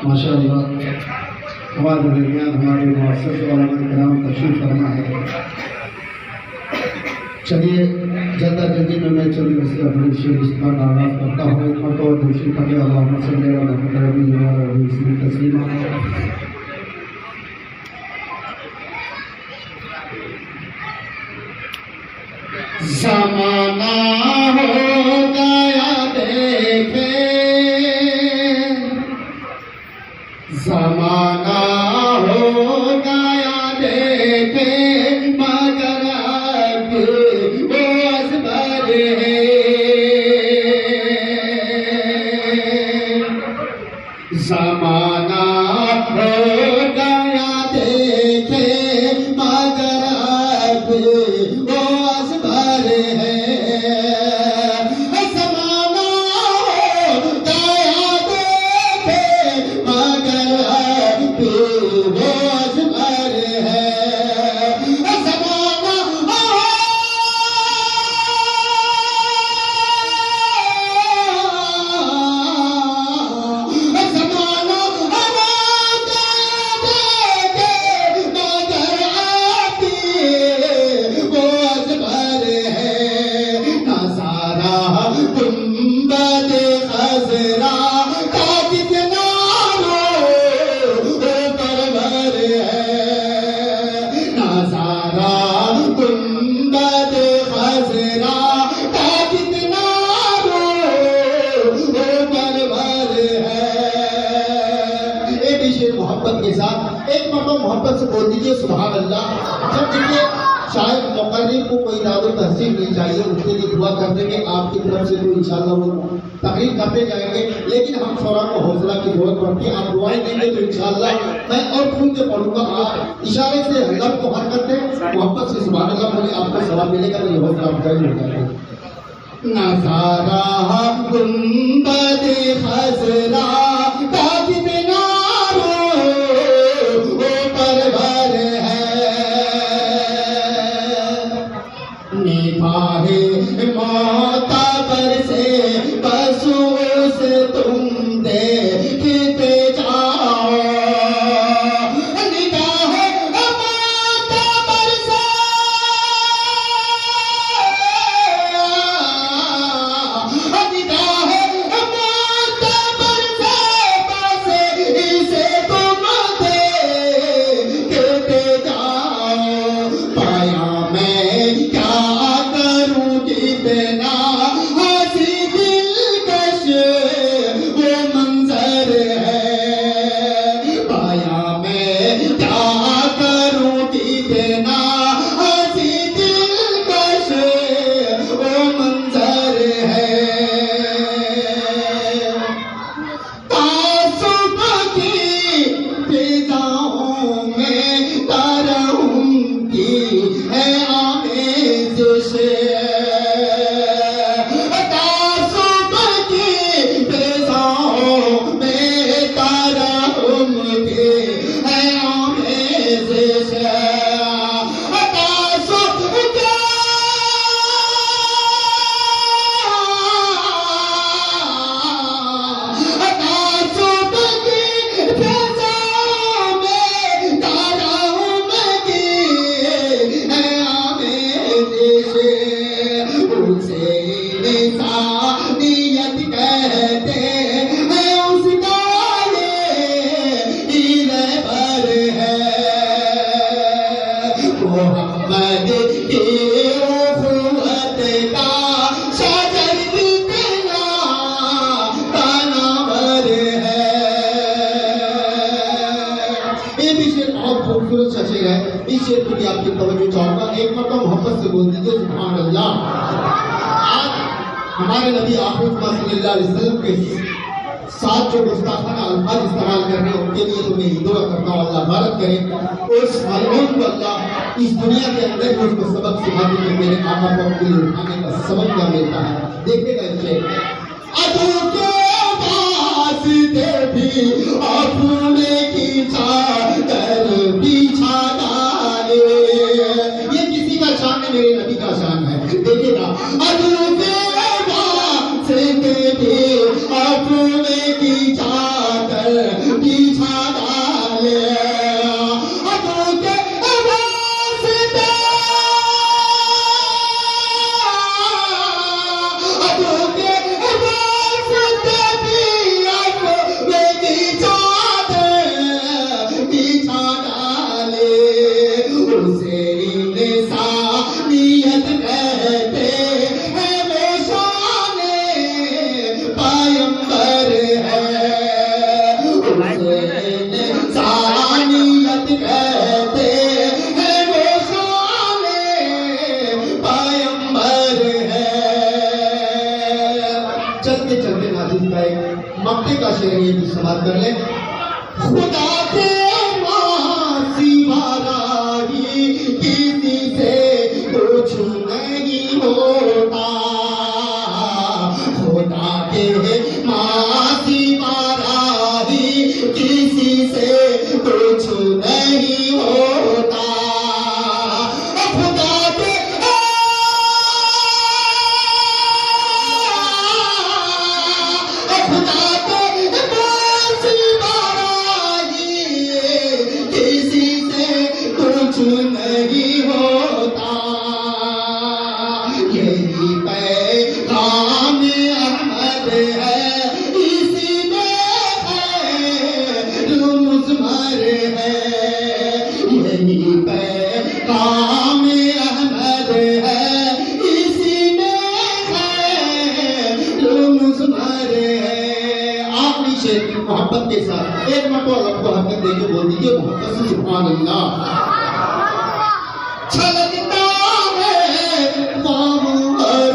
ماشاء اللہ ہمارے درمیان ہمارے معزز علماء کرام تشریف فرما ہے. چلیے جلدی میں چلی وسیع اپنی شعر اس کا آغاز کرتا ہوں. ایک مرتبہ دوسری پڑھے اللہم صلی علی محمد وعلی آلہ تسلیما. زمانہ ہو گیا دیکھے زمانہ ہو گیا دیکھے مگر اب وہ ازبر ہے. زمانہ ہو گیا دیکھے مگر اب وہ ازبر ہے. محبت کے ساتھ ایک مرتبہ محبت سے بول دیجئے سبحان اللہ. جب دیکھیے شاید مقرر کو کوئی دعوت و تحصیل نہیں چاہیے، اس کے لیے دعا کر دیں گے آپ کی طرف سے تو انشاءاللہ وہ تقریر کرتے جائیں گے. لیکن ہم شعراء کو حوصلہ کی ضرورت پڑتی ہے. آپ دعائیں دیں گے تو انشاءاللہ میں اور کھول کے پڑھوں گا. آپ اشارے سے لب کو حرکت دیں، محبت سے سبحان اللہ بولے، آپ کو ثواب ملے گا تو یہ حوصلہ افزائی ہو جائے گا. نظارہ گنبد خضرا کا کتنا نگاہ معتبر سے بس اس تم دیکھتے جاؤ. نگاہ معتبر سے نگاہ معتبر سے بس اسے تم دیکھتے جاؤ. پایا میں کیا بنا ہنسی دلکش وہ منظر ہے. پایا میں کیا کروں کہ بنا ہنسی دلکش وہ منظر ہے. تعصب کی فضاؤں میں ترہم کی ہے آمیزش. اس شعر کو بھی آپ کی توجہ چاہوں گا. ایک مرتبہ محبت سے بول دیجیے سبحان اللہ. آج ہمارے نبی آخر صلی اللہ علیہ وسلم کے ساتھ جو گستاخانہ الفاظ استعمال کر رہے ہیں ان کے لیے تو میں دعا کرتا ہوں اللہ بارک کرے. اس ملعون کو اللہ اس دنیا کے اندر جو اس کو سبق سکھا دے کہ میرے آقا کو اپنے لیے اٹھانے کا سبق کیا ملتا ہے. دیکھتے گا اس شعر عدو کے واسطے بھی اپنے کی چادر بچھا ڈالے. یہ کسی کا شان ہے؟ میرے نبی کا شان ہے. دیکھیے گا عدو کے واسطے بھی اپنے کی چادر سماعت کر لیں. خدا کے ماسی بارائی کسی سے کچھ نہیں ہوتا. خدا کے ماسی بارائی کسی سے کچھ نہیں ہوتا. خدا کے نہیں ہوتا. یہی پیغام احمد ہے, اسی میں خیر مضمر ہے. یہی پیغام احمد ہے, اسی میں خیر مضمر ہے. آپ نیچے محبت کے ساتھ ایک مرتبہ رب کو حرکت دے کے بول دیجیے محبت سے سبحان اللہ. چھلکتا ہے قوم اور